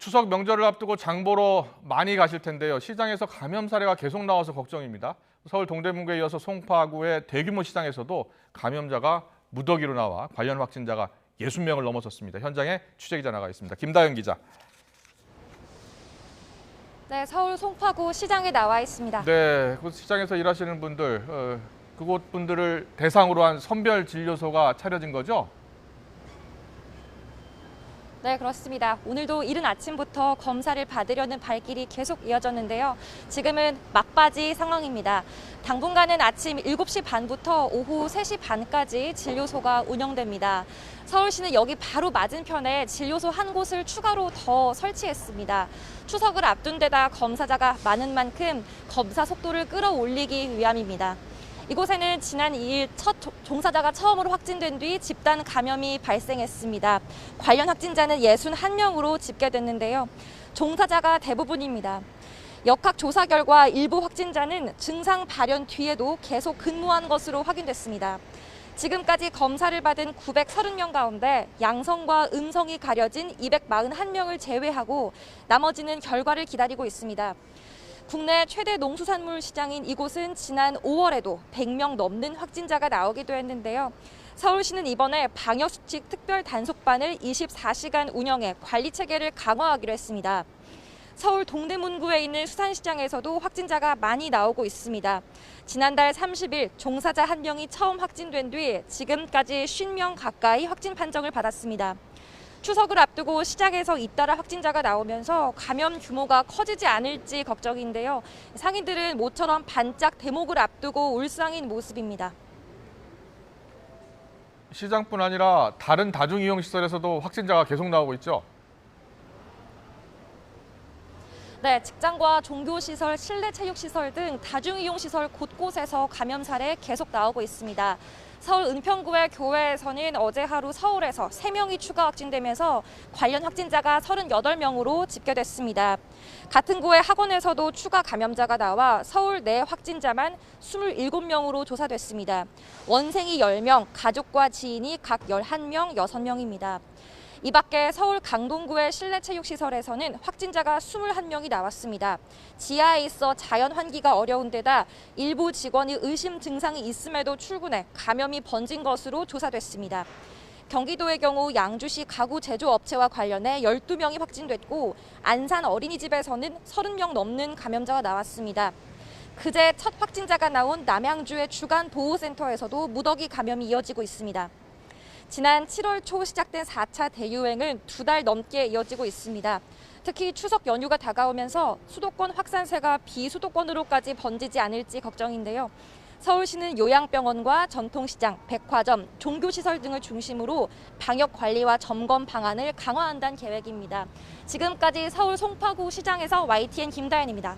추석 명절을 앞두고 장 보러 많이 가실 텐데요. 시장에서 감염 사례가 계속 나와서 걱정입니다. 서울 동대문구에 이어서 송파구의 대규모 시장에서도 감염자가 무더기로 나와 관련 확진자가 60명을 넘어섰습니다. 현장에 취재기자 나가 있습니다. 김다현 기자. 네, 서울 송파구 시장에 나와 있습니다. 네, 그 시장에서 일하시는 분들, 그곳 분들을 대상으로 한 선별 진료소가 차려진 거죠? 네, 그렇습니다. 오늘도 이른 아침부터 검사를 받으려는 발길이 계속 이어졌는데요. 지금은 막바지 상황입니다. 당분간은 아침 7시 반부터 오후 3시 반까지 진료소가 운영됩니다. 서울시는 여기 바로 맞은편에 진료소 한 곳을 추가로 더 설치했습니다. 추석을 앞둔 데다 검사자가 많은 만큼 검사 속도를 끌어올리기 위함입니다. 이곳에는 지난 2일 첫 종사자가 처음으로 확진된 뒤 집단 감염이 발생했습니다. 관련 확진자는 61명으로 집계됐는데요. 종사자가 대부분입니다. 역학 조사 결과 일부 확진자는 증상 발현 뒤에도 계속 근무한 것으로 확인됐습니다. 지금까지 검사를 받은 930명 가운데 양성과 음성이 가려진 241명을 제외하고 나머지는 결과를 기다리고 있습니다. 국내 최대 농수산물 시장인 이곳은 지난 5월에도 100명 넘는 확진자가 나오기도 했는데요. 서울시는 이번에 방역수칙 특별 단속반을 24시간 운영해 관리 체계를 강화하기로 했습니다. 서울 동대문구에 있는 수산시장에서도 확진자가 많이 나오고 있습니다. 지난달 30일 종사자 1명이 처음 확진된 뒤 지금까지 50명 가까이 확진 판정을 받았습니다. 추석을 앞두고 시장에서 잇따라 확진자가 나오면서 감염 규모가 커지지 않을지 걱정인데요. 상인들은 모처럼 반짝 대목을 앞두고 울상인 모습입니다. 시장뿐 아니라 다른 다중이용시설에서도 확진자가 계속 나오고 있죠? 네, 직장과 종교시설, 실내체육시설 등 다중이용시설 곳곳에서 감염 사례 계속 나오고 있습니다. 서울 은평구의 교회에서는 어제 하루 서울에서 3명이 추가 확진되면서 관련 확진자가 38명으로 집계됐습니다. 같은 구의 학원에서도 추가 감염자가 나와 서울 내 확진자만 27명으로 조사됐습니다. 원생이 10명, 가족과 지인이 각 11명, 6명입니다. 이 밖에 서울 강동구의 실내체육시설에서는 확진자가 21명이 나왔습니다. 지하에 있어 자연 환기가 어려운 데다 일부 직원이 의심 증상이 있음에도 출근해 감염이 번진 것으로 조사됐습니다. 경기도의 경우 양주시 가구 제조업체와 관련해 12명이 확진됐고 안산 어린이집에서는 30명 넘는 감염자가 나왔습니다. 그제 첫 확진자가 나온 남양주의 주간 보호센터에서도 무더기 감염이 이어지고 있습니다. 지난 7월 초 시작된 4차 대유행은 2달 넘게 이어지고 있습니다. 특히 추석 연휴가 다가오면서 수도권 확산세가 비수도권으로까지 번지지 않을지 걱정인데요. 서울시는 요양병원과 전통시장, 백화점, 종교시설 등을 중심으로 방역관리와 점검 방안을 강화한다는 계획입니다. 지금까지 서울 송파구 시장에서 YTN 김다현입니다.